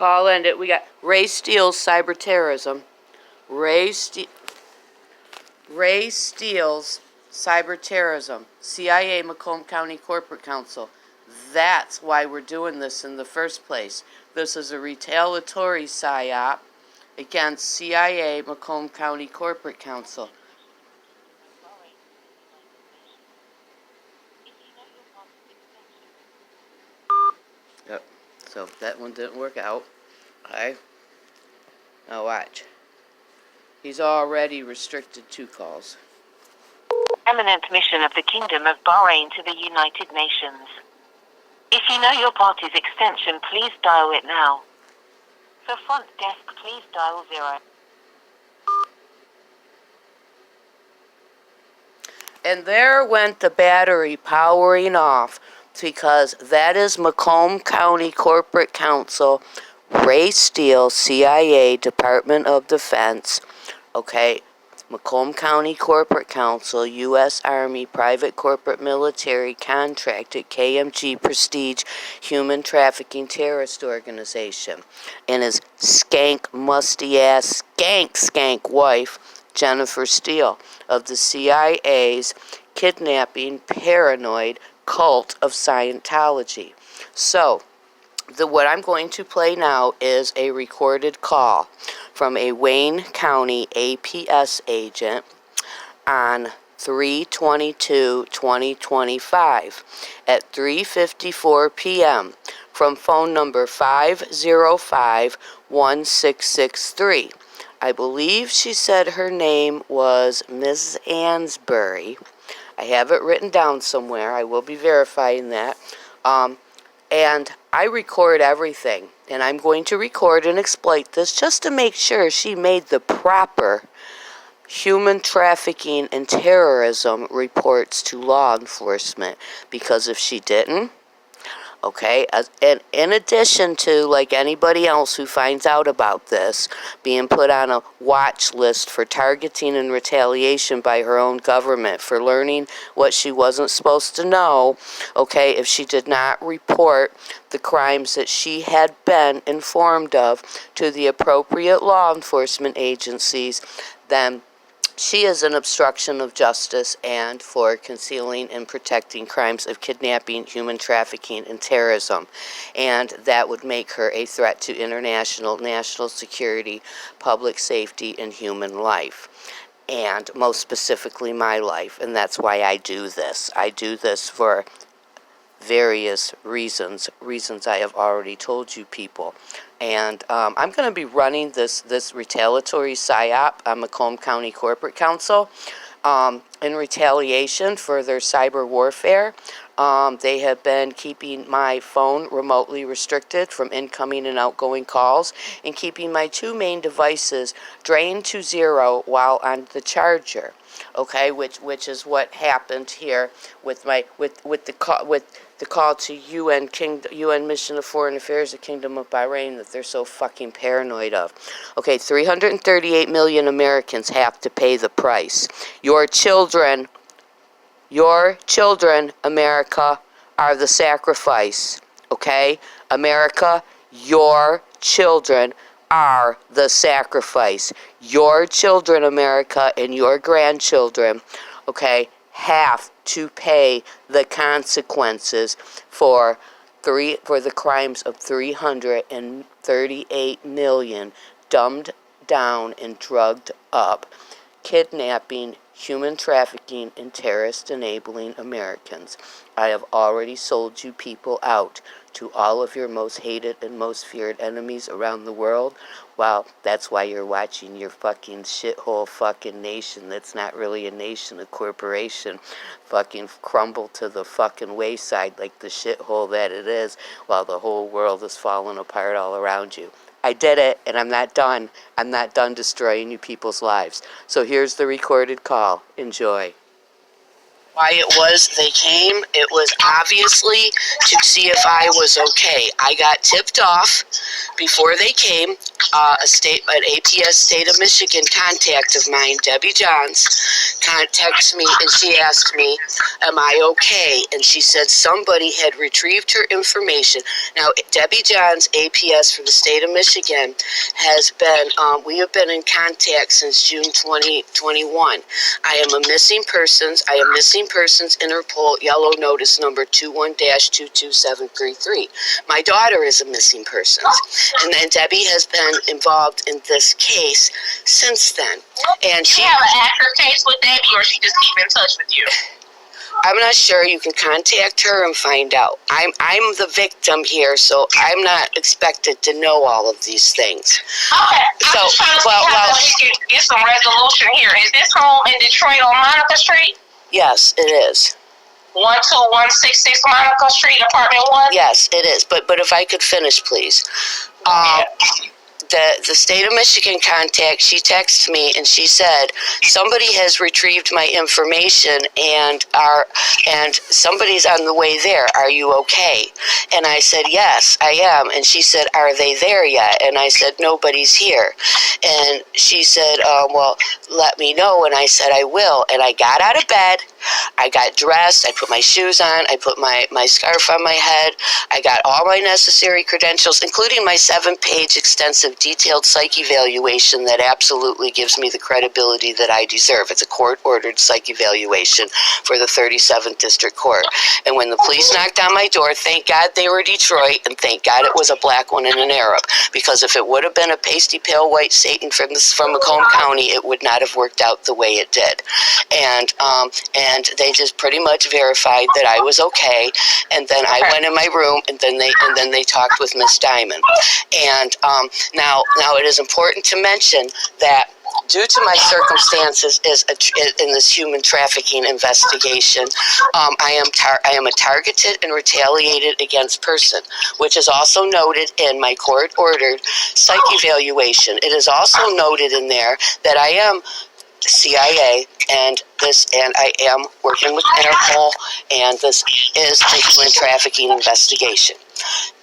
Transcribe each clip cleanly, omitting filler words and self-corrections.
Call ended. We got Ray Steele's cyber terrorism. Ray Steele's cyber terrorism. CIA Macomb County Corporate Counsel. That's why we're doing this in the first place. This is a retaliatory PSYOP against CIA Macomb County Corporate Counsel. Yep. So that one didn't work out. Okay. Now watch. He's already restricted 2 calls. Eminent mission of the Kingdom of Bahrain to the United Nations. If you know your party's extension, please dial it now. For front desk, please dial 0. And there went the battery powering off, because that is Macomb County Corporate Counsel, Ray Steele, CIA, Department of Defense, okay, Macomb County Corporate Counsel, U.S. Army, Private Corporate Military, Contracted, KMG, Prestige, Human Trafficking Terrorist Organization, and his skank, musty-ass, skank wife, Jennifer Steele, of the CIA's kidnapping paranoid cult of Scientology. So, what I'm going to play now is a recorded call from a Wayne County APS agent on 3/22/2025 at 3:54 p.m. from phone number 505-1663. I believe she said her name was Ms. Ansbury. I have it written down somewhere. I will be verifying that. And I record everything. And I'm going to record and exploit this just to make sure she made the proper human trafficking and terrorism reports to law enforcement. Because if she didn't, okay, and in addition to, like anybody else who finds out about this, being put on a watch list for targeting and retaliation by her own government for learning what she wasn't supposed to know, okay, if she did not report the crimes that she had been informed of to the appropriate law enforcement agencies, then she is an obstruction of justice and for concealing and protecting crimes of kidnapping, human trafficking, and terrorism. And that would make her a threat to international, national security, public safety, and human life. And most specifically, my life. And that's why I do this. I do this for various reasons I have already told you people. And I'm going to be running this retaliatory PSYOP on Macomb County Corporate Counsel in retaliation for their cyber warfare. They have been keeping my phone remotely restricted from incoming and outgoing calls and keeping my 2 main devices drained to 0 while on the charger. Okay, which is what happened here with my with the call to UN Mission of Foreign Affairs, the Kingdom of Bahrain, that they're so fucking paranoid of. Okay, 338 million Americans have to pay the price. Your children, America, are the sacrifice. Okay, America, your children are the sacrifice. Your children, America, and your grandchildren, okay, have to pay the consequences for the crimes of 338 million dumbed down and drugged up, kidnapping, human trafficking, and terrorist enabling Americans. I have already sold you people out to all of your most hated and most feared enemies around the world. Well, that's why you're watching your fucking shithole fucking nation that's not really a nation, a corporation, fucking crumble to the fucking wayside like the shithole that it is, while the whole world is falling apart all around you. I did it, and I'm not done. I'm not done destroying you people's lives. So here's the recorded call. Enjoy. Why it was they came, it was obviously to see if I was okay. I got tipped off before they came. An APS State of Michigan contact of mine, Debbie Johns, texted me and she asked me, am I okay? And she said somebody had retrieved her information. Now, Debbie Johns, APS for the state of Michigan, has been, we have been in contact since June 2021. I am a missing persons. I am missing persons Interpol yellow notice number 21-22733. My daughter is a missing person. And then Debbie has been involved in this case since then. And you have an active case with Debbie, or she just keep in touch with you? I'm not sure. You can contact her and find out. I'm the victim here, so I'm not expected to know all of these things. Okay. I'm just trying to see how we can get some resolution here. Is this home in Detroit on Monica Street? Yes, it is. 12166 Monica Street, apartment 1? Yes, it is. But if I could finish, please. The state of Michigan contact, she texted me and she said, somebody has retrieved my information and somebody's on the way there. Are you okay? And I said, yes, I am. And she said, are they there yet? And I said, nobody's here. And she said, well, let me know. And I said, I will. And I got out of bed. I got dressed. I put my shoes on. I put my scarf on my head. I got all my necessary credentials, including my 7-page extensive detailed psych evaluation that absolutely gives me the credibility that I deserve. It's a court-ordered psych evaluation for the 37th District Court. And when the police knocked on my door, thank God they were Detroit, and thank God it was a black one and an Arab, because if it would have been a pasty pale white Satan from Macomb County, it would not have worked out the way it did. And they just pretty much verified that I was okay. And then I went in my room, and then they talked with Miss Diamond. And now it is important to mention that due to my circumstances in this human trafficking investigation, I am a targeted and retaliated against person, which is also noted in my court-ordered psych evaluation. It is also noted in there that I am CIA and I am working with Interpol, and this is a human trafficking investigation.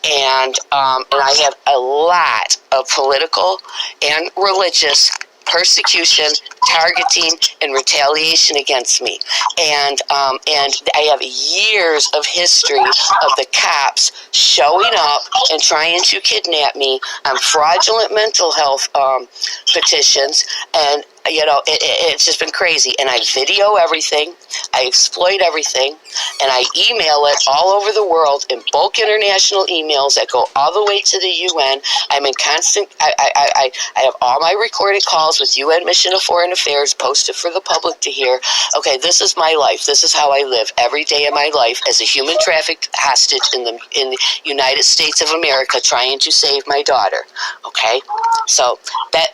And I have a lot of political and religious persecution, targeting, and retaliation against me. And I have years of history of the cops showing up and trying to kidnap me on fraudulent mental health petitions, and it's just been crazy. And I video everything, I exploit everything, and I email it all over the world in bulk international emails that go all the way to the UN. I'm in constant, I have all my recorded calls with UN Mission of Foreign Affairs posted for the public to hear. Okay, this is my life. This is how I live every day of my life as a human trafficked hostage in the United States of America, trying to save my daughter. Okay, so that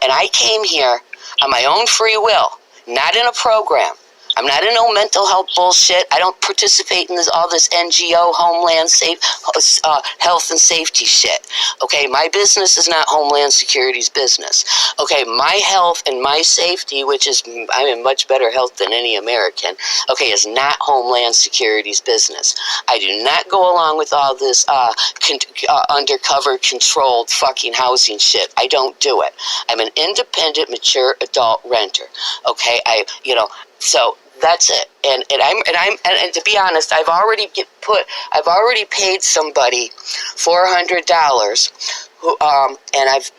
and I came here on my own free will, not in a program. I'm not in no mental health bullshit. I don't participate in all this NGO, Homeland Health and Safety shit. Okay, my business is not Homeland Security's business. Okay, my health and my safety, which is, I'm in much better health than any American, okay, is not Homeland Security's business. I do not go along with all this undercover, controlled fucking housing shit. I don't do it. I'm an independent, mature adult renter. Okay, so that's it. And to be honest, I've already paid somebody $400 who and I've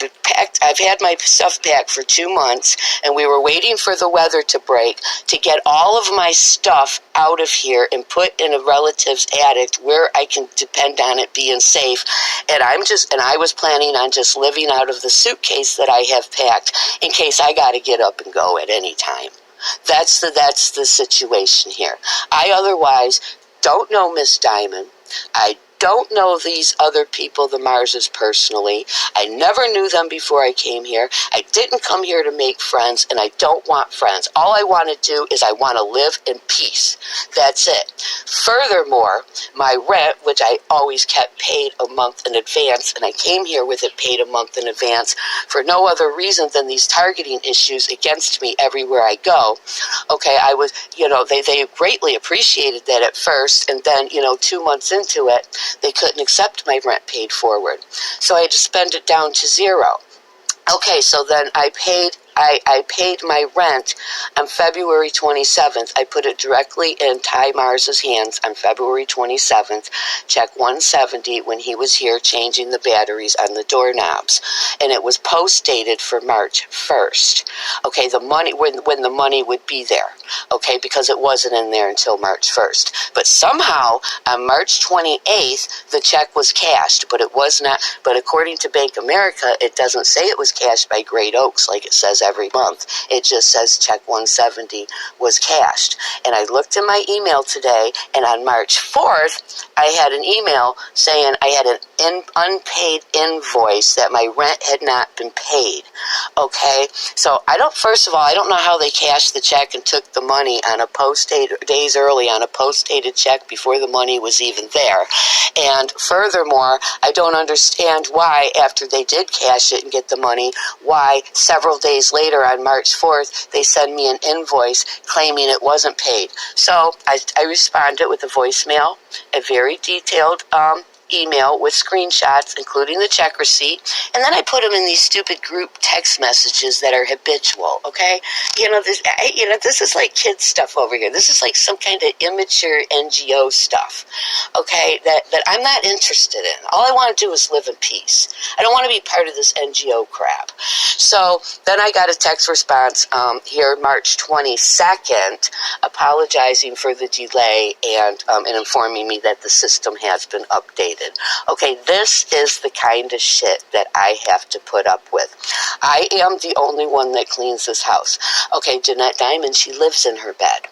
had my stuff packed for 2 months, and we were waiting for the weather to break to get all of my stuff out of here and put in a relative's attic where I can depend on it being safe. And I was planning on just living out of the suitcase that I have packed in case I got to get up and go at any time. That's the situation here. I otherwise don't know Miss Diamond. I don't know these other people, the Marses, personally. I never knew them before I came here. I didn't come here to make friends, and I don't want friends. All I want to do is I want to live in peace. That's it. Furthermore, my rent, which I always kept paid a month in advance, and I came here with it paid a month in advance for no other reason than these targeting issues against me everywhere I go. Okay, I was, they greatly appreciated that at first, and then, 2 months into it, they couldn't accept my rent paid forward. So I had to spend it down to zero. Okay, so then I paid I paid my rent on February 27th. I put it directly in Ty Mars's hands on February 27th, check 170, when he was here changing the batteries on the doorknobs. And it was post-dated for March 1st. Okay, the money, when the money would be there. Okay, because it wasn't in there until March 1st. But somehow, on March 28th, the check was cashed, but it was not. But according to Bank America, it doesn't say it was cashed by Great Oaks like it says every month. It just says check 170 was cashed. And I looked in my email today, and on March 4th, I had an email saying I had an unpaid invoice that my rent had not been paid. Okay, so first of all, I don't know how they cashed the check and took the money on a days early on a post-dated check before the money was even there. And furthermore, I don't understand why, after they did cash it and get the money, why several days later on March 4th, they send me an invoice claiming it wasn't paid. So I responded with a voicemail, a very detailed email with screenshots, including the check receipt, and then I put them in these stupid group text messages that are habitual. Okay, this is like kid stuff over here. This is like some kind of immature NGO stuff. Okay, that I'm not interested in. All I want to do is live in peace. I don't want to be part of this NGO crap. So then I got a text response here March 22nd, apologizing for the delay and informing me that the system has been updated. Okay, this is the kind of shit that I have to put up with. I am the only one that cleans this house. Okay, Jeanette Diamond, she lives in her bed.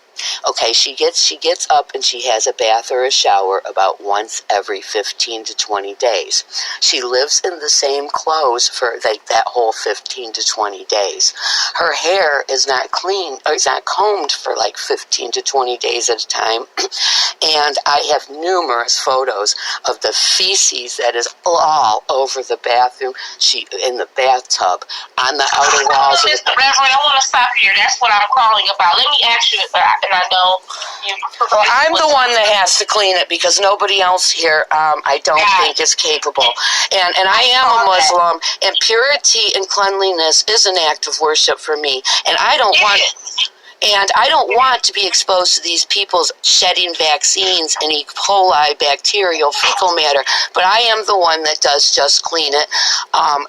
Okay, she gets up and she has a bath or a shower about once every 15 to 20 days. She lives in the same clothes for like that whole 15 to 20 days. Her hair is not clean, or it's not combed for like 15 to 20 days at a time. And I have numerous photos of the feces that is all over the bathroom, in the bathtub, on the outer walls. Mr. Reverend, I want to stop here. That's what I'm calling about. Let me ask you, and I know you. Well, I'm the one that has to clean it because nobody else here, I don't think, is capable. And I am a Muslim, and purity and cleanliness is an act of worship for me. And I don't want to be exposed to these people's shedding vaccines and E. coli bacterial fecal matter. But I am the one that does just clean it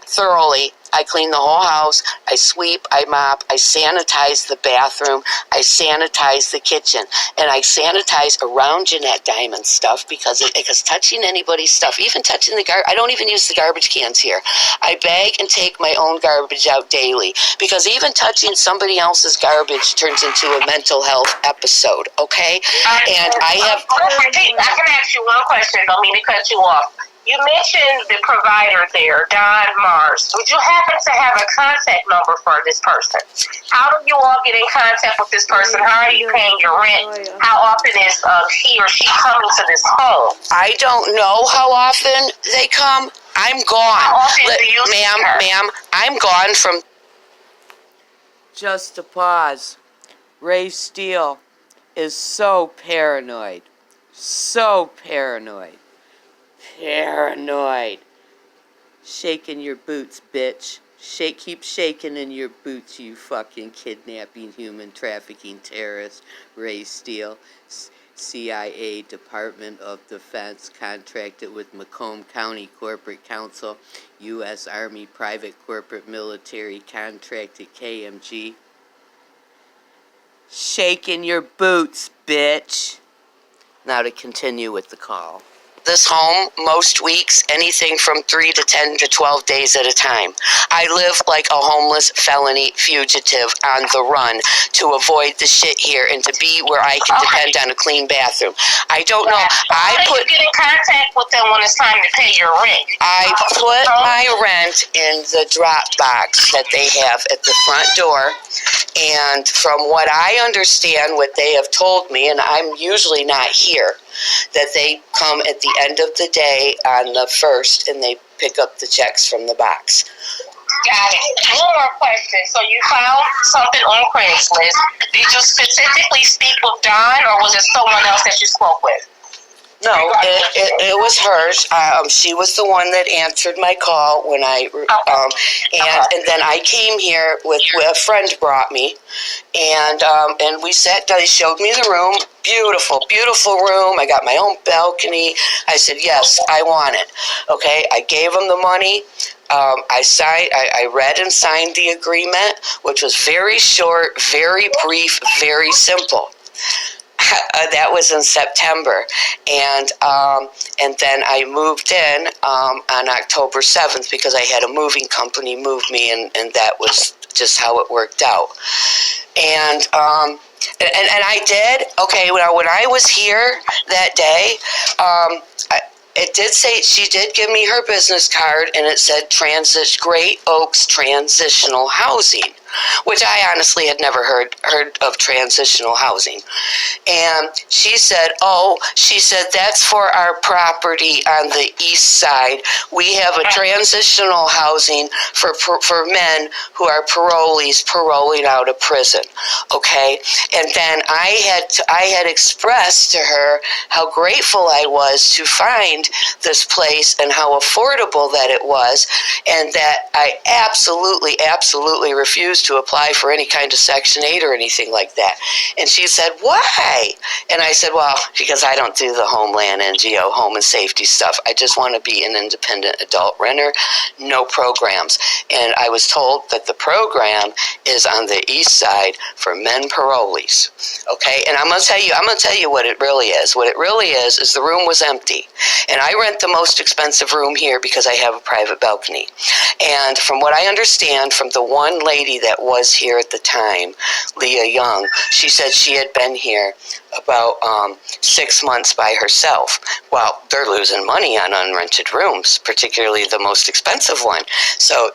thoroughly. I clean the whole house, I sweep, I mop, I sanitize the bathroom, I sanitize the kitchen, and I sanitize around Jeanette Diamond's stuff because touching anybody's stuff, even touching the I don't even use the garbage cans here. I bag and take my own garbage out daily because even touching somebody else's garbage turns into a mental health episode, okay? And I can ask you one question, don't mean to cut you off. You mentioned the provider there, Don Mars. Would you happen to have a contact number for this person? How do you all get in contact with this person? How are you paying your rent? How often is he or she coming to this home? I don't know how often they come. I'm gone. How often do you see her? Ma'am, I'm gone from... Just a pause. Ray Steele is so paranoid. So paranoid. Paranoid. Shaking your boots, bitch. Keep shaking in your boots, you fucking kidnapping, human trafficking terrorist. Ray Steele, CIA Department of Defense, contracted with Macomb County Corporate Counsel, U.S. Army Private Corporate Military, contracted KMG. Shaking your boots, bitch. Now to continue with the call. This home, most weeks, anything from 3 to 10 to 12 days at a time. I live like a homeless felony fugitive on the run to avoid the shit here and to be where I can depend on a clean bathroom. I don't know. How do you get in contact with them when it's time to pay your rent? I put my rent in the drop box that they have at the front door. And from what I understand, what they have told me, and I'm usually not here, that they come at the end of the day on the 1st and they pick up the checks from the box. Got it. One more question. So you found something on Craigslist. Did you specifically speak with Don, or was it someone else that you spoke with? No, it was hers. She was the one that answered my call when and then I came here with a friend brought me, and we sat down. They showed me the room. Beautiful, beautiful room. I got my own balcony. I said, yes, I want it. Okay, I gave them the money. I read and signed the agreement, which was very short, very brief, very simple. That was in September, and then I moved in on October 7th because I had a moving company move me, and that was just how it worked out. And I did. Okay, when I was here that day, it did say, she did give me her business card, and it said Great Oaks Transitional Housing, which I honestly had never heard of transitional housing. And she said, that's for our property on the east side. We have a transitional housing for men who are parolees paroling out of prison. Okay? And then I had expressed to her how grateful I was to find this place and how affordable that it was, and that I absolutely refused to apply for any kind of Section 8 or anything like that. And she said, why? And I said, well, because I don't do the Homeland NGO home and safety stuff. I just want to be an independent adult renter, no programs. And I was told that the program is on the east side for men parolees. Okay, and I'm gonna tell you what it really is. What it really is the room was empty. And I rent the most expensive room here because I have a private balcony. And from what I understand from the one lady that was here at the time, Leah Young, she said she had been here about 6 months by herself. Well, they're losing money on unrented rooms, particularly the most expensive one. So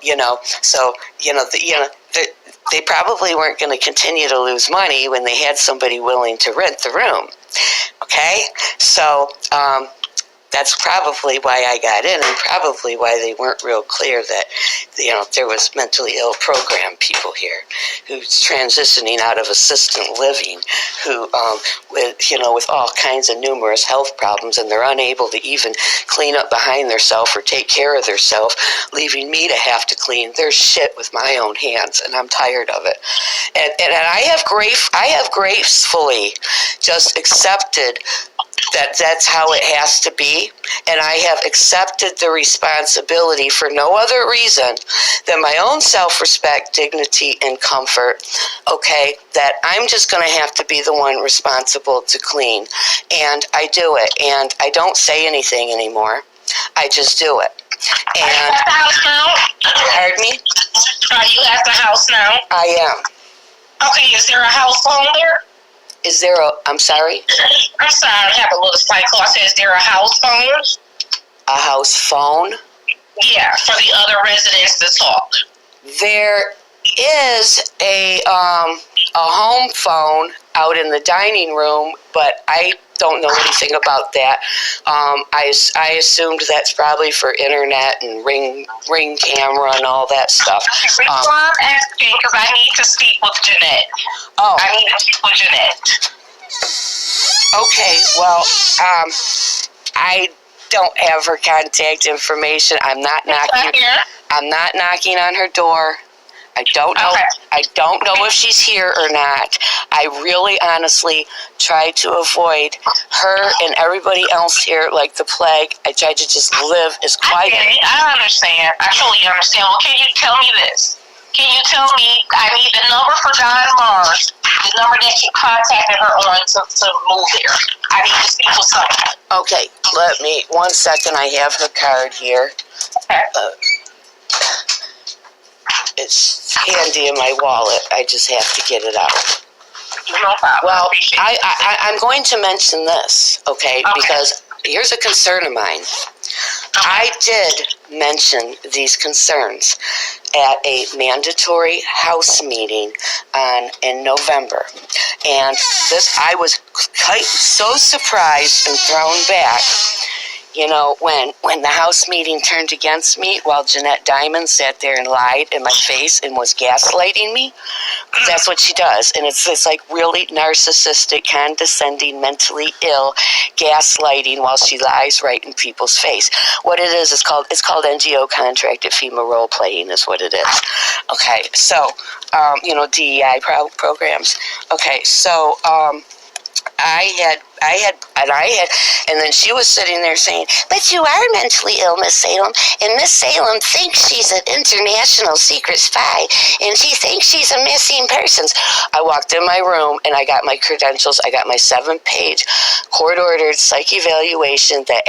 they probably weren't going to continue to lose money when they had somebody willing to rent the room. Okay, so that's probably why I got in, and probably why they weren't real clear that, there was mentally ill program people here who's transitioning out of assisted living, who, with all kinds of numerous health problems, and they're unable to even clean up behind themselves or take care of themselves, leaving me to have to clean their shit with my own hands, and I'm tired of it. And I have gracefully just accepted that's how it has to be, and I have accepted the responsibility for no other reason than my own self-respect, dignity, and comfort, okay, that I'm just going to have to be the one responsible to clean, and I do it, and I don't say anything anymore. I just do it. And are you at the house now? Pardon me? Are you at the house now? I am. Okay, is there a house phone there? Is there I'm sorry? I'm sorry, I have a little slight call. Is there a house phone? A house phone? Yeah, for the other residents to talk. There is a home phone out in the dining room, but I don't know anything about that. I assumed that's probably for internet and ring camera and all that stuff. I'm asking because I need to speak with Jeanette. Oh. I need to speak with Jeanette. Okay, well, I don't have her contact information. I'm not knocking on her door. I don't know. Okay. I don't know if she's here or not. I really, honestly, try to avoid her and everybody else here like the plague. I try to just live as quiet. I understand. I totally understand. Well, can you tell me this? Can you tell me, I need the number for Don Mars, the number that you contacted her on to move there. I need to speak with someone. Okay, let me, 1 second. I have her card here. Okay. It's handy in my wallet. I just have to get it out. No problem. Well, I'm going to mention this, okay? Because here's a concern of mine. I did mention these concerns at a mandatory House meeting in November. And I was so surprised and thrown back. you know, when the House meeting turned against me while Jeanette Diamond sat there and lied in my face and was gaslighting me, that's what she does. And it's like really narcissistic, condescending, mentally ill gaslighting while she lies right in people's face. What it is, it's called NGO contracted FEMA role playing is what it is. Okay, so, you know, DEI programs. Okay, so, and then she was sitting there saying, but you are mentally ill, Miss Salem, and Miss Salem thinks she's an international secret spy, and she thinks she's a missing persons. I walked in my room, and I got my credentials. I got my 7-page court-ordered psych evaluation that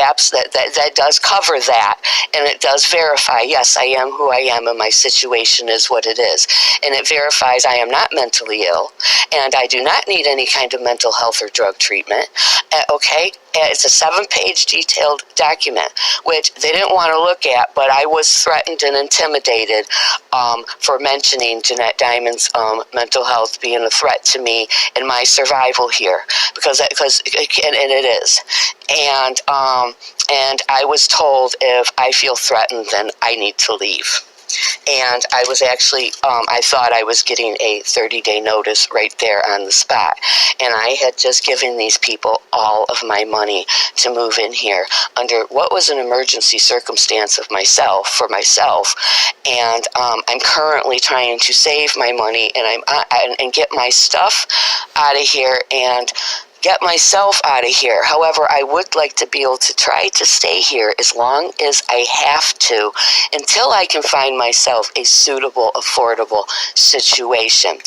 does cover that, and it does verify, yes, I am who I am, and my situation is what it is. And it verifies I am not mentally ill, and I do not need any kind of mental health or drug treatment. Okay, it's a 7-page detailed document, which they didn't want to look at, but I was threatened and intimidated for mentioning Jeanette Diamond's mental health being a threat to me and my survival here, because and it is. And I was told if I feel threatened, then I need to leave. And I was actually, I thought I was getting a 30-day notice right there on the spot. And I had just given these people all of my money to move in here under what was an emergency circumstance for myself. And I'm currently trying to save my money and get my stuff out of here and get myself out of here. However, I would like to be able to try to stay here as long as I have to until I can find myself a suitable, affordable situation.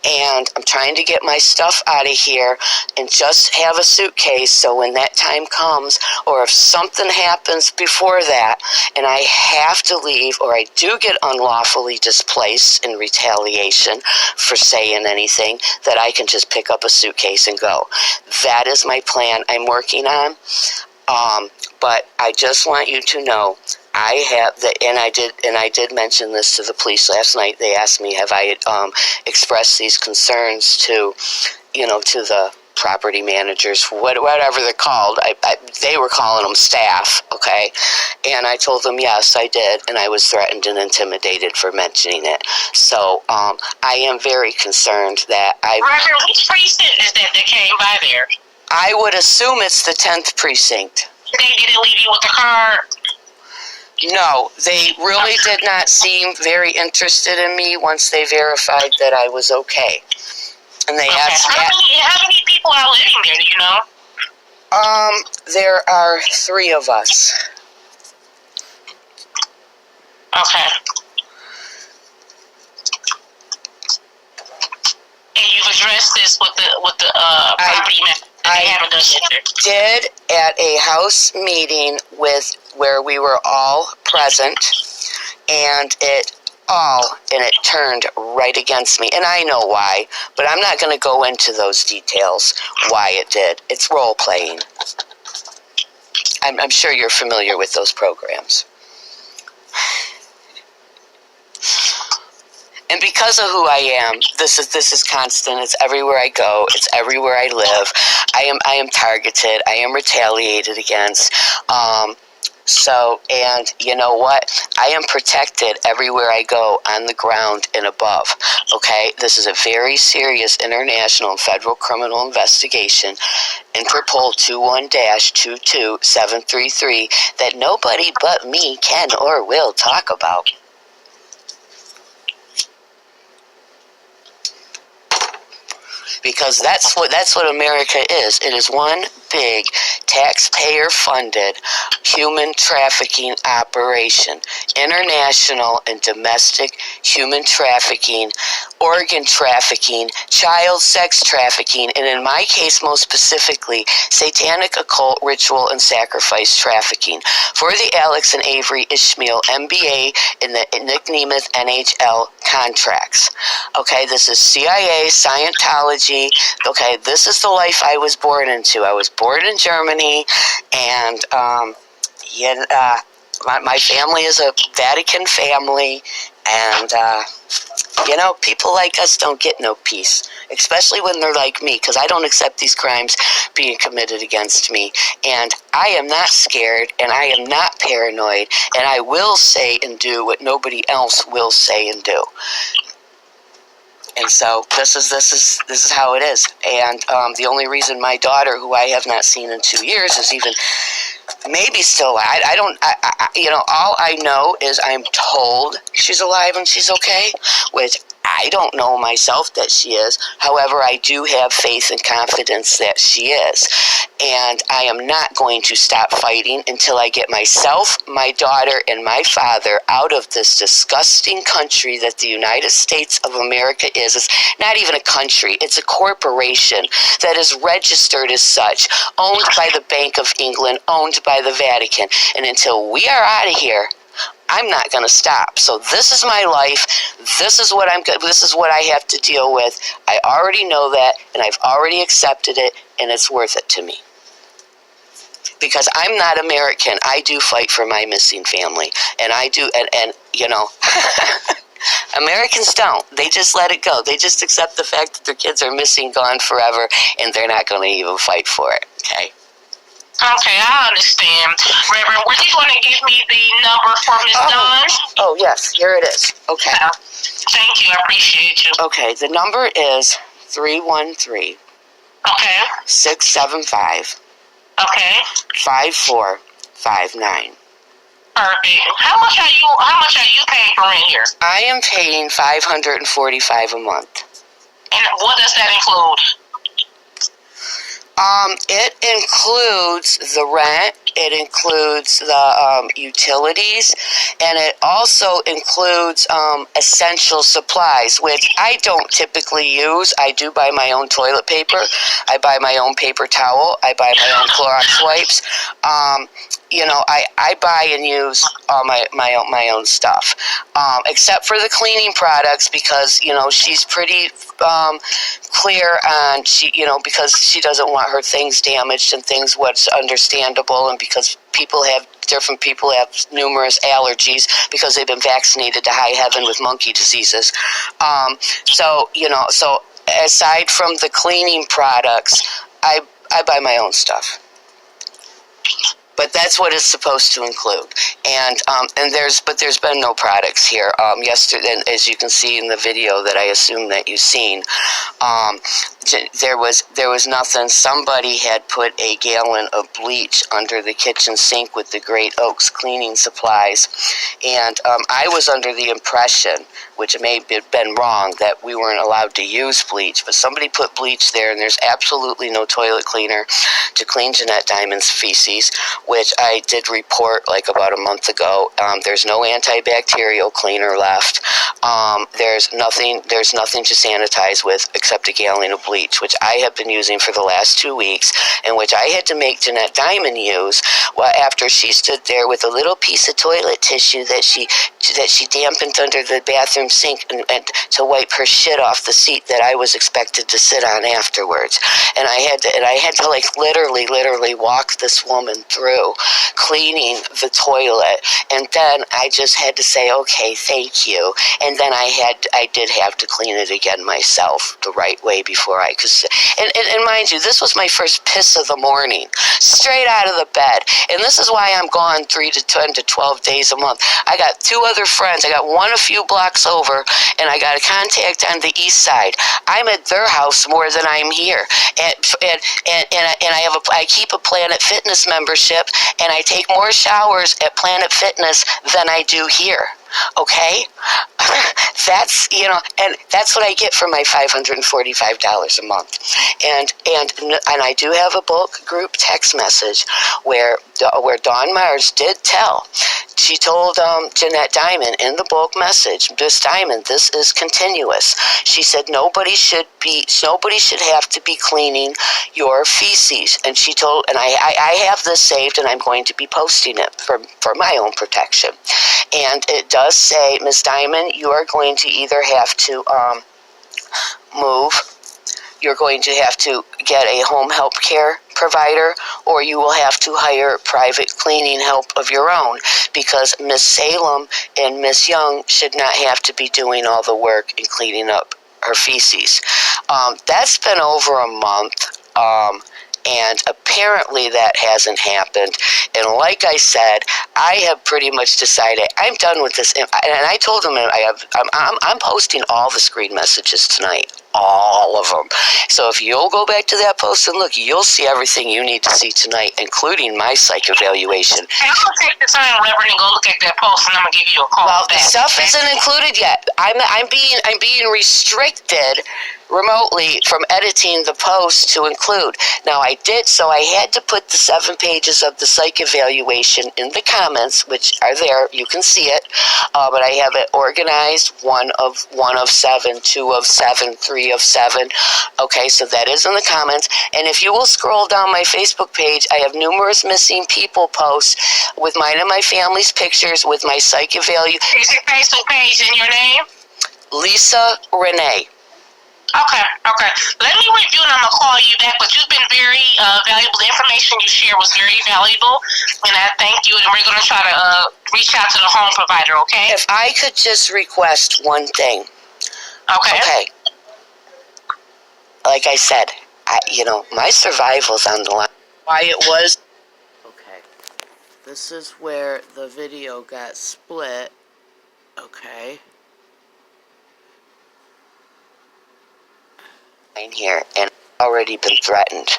And I'm trying to get my stuff out of here and just have a suitcase so when that time comes, or if something happens before that and I have to leave, or I do get unlawfully displaced in retaliation for saying anything, that I can just pick up a suitcase and go. That is my plan I'm working on. But I just want you to know, I have and I did mention this to the police last night. They asked me, have I expressed these concerns to the property managers, whatever they're called. They were calling them staff, okay? And I told them, yes, I did, and I was threatened and intimidated for mentioning it. So I am very concerned that Reverend, which precinct is that came by there? I would assume it's the 10th precinct. They didn't leave you with the card? No, they really did not seem very interested in me once they verified that I was okay. And they asked me, how many people are living there, do you know? There are 3 of us. Okay. And you've addressed this with the property manager. I did at a house meeting where we were all present, and it turned right against me. And I know why, but I'm not going to go into those details why it did. It's role playing. I'm sure you're familiar with those programs. And because of who I am, this is constant. It's everywhere I go. It's everywhere I live. I am targeted. I am retaliated against. And you know what? I am protected everywhere I go, on the ground and above. Okay? This is a very serious international and federal criminal investigation, Interpol 21-22733, that nobody but me can or will talk about. Because that's what America is. It is one big taxpayer-funded human trafficking operation. International and domestic human trafficking, organ trafficking, child sex trafficking, and in my case most specifically, satanic occult ritual and sacrifice trafficking for the Alex and Avery Ishmael MBA and the Nick Nemeth NHL contracts. Okay, this is CIA, Scientology. Okay, this is the life I was born into. I was born in Germany, and my family is a Vatican family, and You know, people like us don't get no peace, especially when they're like me, because I don't accept these crimes being committed against me. And I am not scared, and I am not paranoid, and I will say and do what nobody else will say and do. And so this is how it is. And the only reason my daughter, who I have not seen in 2 years, is even maybe still alive. You know, all I know is I'm told she's alive and she's okay, which I don't know myself that she is. However, I do have faith and confidence that she is. And I am not going to stop fighting until I get myself, my daughter, and my father out of this disgusting country that the United States of America is. It's not even a country. It's a corporation that is registered as such, owned by the Bank of England, owned by the Vatican. And until we are out of here, I'm not going to stop. So this is my life. This is what I have to deal with. I already know that, and I've already accepted it, and it's worth it to me. Because I'm not American. I do fight for my missing family. And I do, and you know, Americans don't. They just let it go. They just accept the fact that their kids are missing, gone forever, and they're not going to even fight for it. Okay? Okay, I understand. Reverend, were you going to give me the number for Miss Dawn? Oh, yes. Here it is. Okay. Thank you. I appreciate you. Okay. The number is 313. Okay. 675. Okay. 5459. Perfect. How much are you paying for rent here? I am paying $545 a month. And what does that include? It includes the rent, it includes the utilities, and it also includes essential supplies, which I don't typically use. I do buy my own toilet paper, I buy my own paper towel, I buy my own Clorox wipes. You know, I buy and use all my own stuff, except for the cleaning products, because, you know, she's pretty clear on, because she doesn't want her things damaged and things what's understandable, and because different people have numerous allergies because they've been vaccinated to high heaven with monkey diseases. So aside from the cleaning products, I buy my own stuff. But that's what it's supposed to include, and there's been no products here. Yesterday, as you can see in the video that I assume that you've seen, there was nothing. Somebody had put a gallon of bleach under the kitchen sink with the Great Oaks cleaning supplies, and I was under the impression, which may have been wrong, that we weren't allowed to use bleach, but somebody put bleach there, and there's absolutely no toilet cleaner to clean Jeanette Diamond's feces, which I did report like about a month ago. There's no antibacterial cleaner left. There's nothing to sanitize with except a gallon of bleach, which I have been using for the last 2 weeks, and which I had to make Jeanette Diamond use after she stood there with a little piece of toilet tissue that she dampened under the bathroom sink and to wipe her shit off the seat that I was expected to sit on afterwards. And I had to like literally walk this woman through cleaning the toilet, and then I just had to say, okay, thank you, and then I did have to clean it again myself the right way before I could sit. And mind you, this was my first piss of the morning, straight out of the bed, and this is why I'm gone 3 to 10 to 12 days a month. I got 2 other friends. I got one a few blocks over, and I got a contact on the east side. I'm at their house more than I'm here, and I keep a Planet Fitness membership, and I take more showers at Planet Fitness than I do here. Okay, that's and that's what I get for my $545 a month, and I do have a bulk group text message where Dawn Mars did tell. She told Jeanette Diamond in the bulk message, Miss Diamond, this is continuous. She said nobody should have to be cleaning your feces, and she told, and I have this saved, and I'm going to be posting it for my own protection, and it does say, Miss Diamond, you are going to either have to move. You're going to have to get a home health care provider, or you will have to hire private cleaning help of your own, because Miss Salem and Miss Young should not have to be doing all the work and cleaning up her feces. That's been over a month, and apparently that hasn't happened. And like I said, I have pretty much decided I'm done with this. And I told them I'm posting all the screen messages tonight. All of them. So if you'll go back to that post and look, you'll see everything you need to see tonight, including my psych evaluation. And I'm gonna take the time, Reverend, and go look at that post, and I'm gonna give you a call. Well, the stuff isn't included yet. I'm being restricted remotely from editing the post to include. Now I did, so I had to put the 7 pages of the psych evaluation in the comments, which are there. You can see it, but I have it organized: 1 of 7, 2 of 7, 3 of 7. Okay, so that is in the comments. And if you will scroll down my Facebook page, I have numerous missing people posts with mine and my family's pictures with my psych evaluation. Is your Facebook page in your name? Lisa Renee. Okay. Let me review and I'm going to call you back, but you've been very valuable. The information you shared was very valuable, and I thank you, and we're going to try to reach out to the home provider, okay? If I could just request one thing. Okay. Like I said, my survival's on the line. Why it was... Okay. This is where the video got split. Okay. Here, and already been threatened.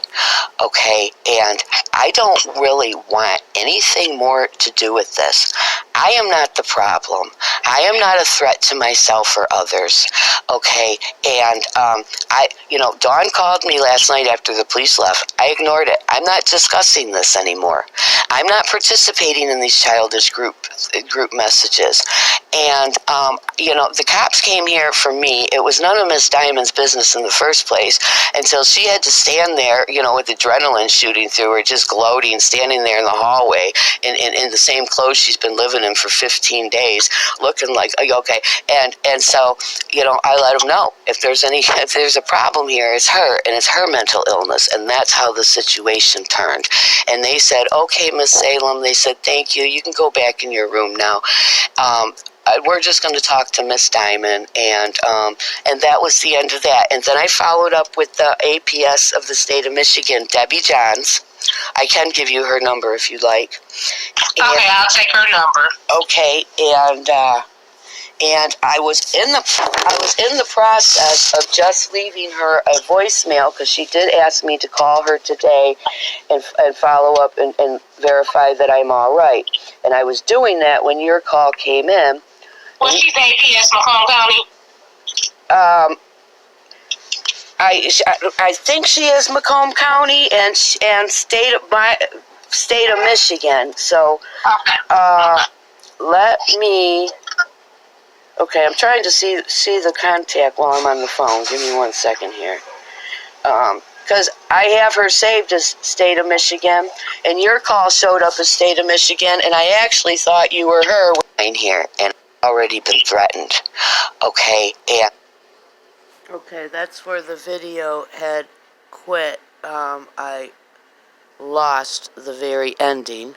Okay, and I don't really want anything more to do with this. I am not the problem. I am not a threat to myself or others. Okay, and Dawn called me last night after the police left. I ignored it. I'm not discussing this anymore. I'm not participating in these childish group messages. And the cops came here for me. It was none of Miss Diamond's business in the first place until she had to stand there, with adrenaline shooting through her, just gloating, standing there in the hallway in the same clothes she's been living in for 15 days, looking like, okay. And so, I let them know if there's a problem here, it's her, and it's her mental illness. And that's how the situation turned. And they said, okay, Miss Salem, they said, thank you. You can go back in your room now. We're just going to talk to Miss Diamond, and that was the end of that. And then I followed up with the APS of the state of Michigan, Debbie Johns. I can give you her number if you'd like. Okay, I'll take her number. Okay, and I was in the process of just leaving her a voicemail, because she did ask me to call her today and follow up and verify that I'm all right. And I was doing that when your call came in. Well, she's APS Macomb County. I think she is Macomb County and state of Michigan. So, let me. Okay, I'm trying to see the contact while I'm on the phone. Give me 1 second here. Because I have her saved as state of Michigan, and your call showed up as state of Michigan, and I actually thought you were her. Here, and already been threatened. Okay, and... Okay, that's where the video had quit. I lost the very ending.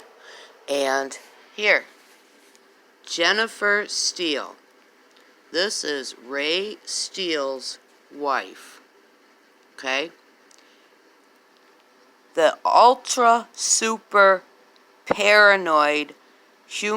And here, Jennifer Steele. This is Ray Steele's wife. Okay? The ultra super paranoid human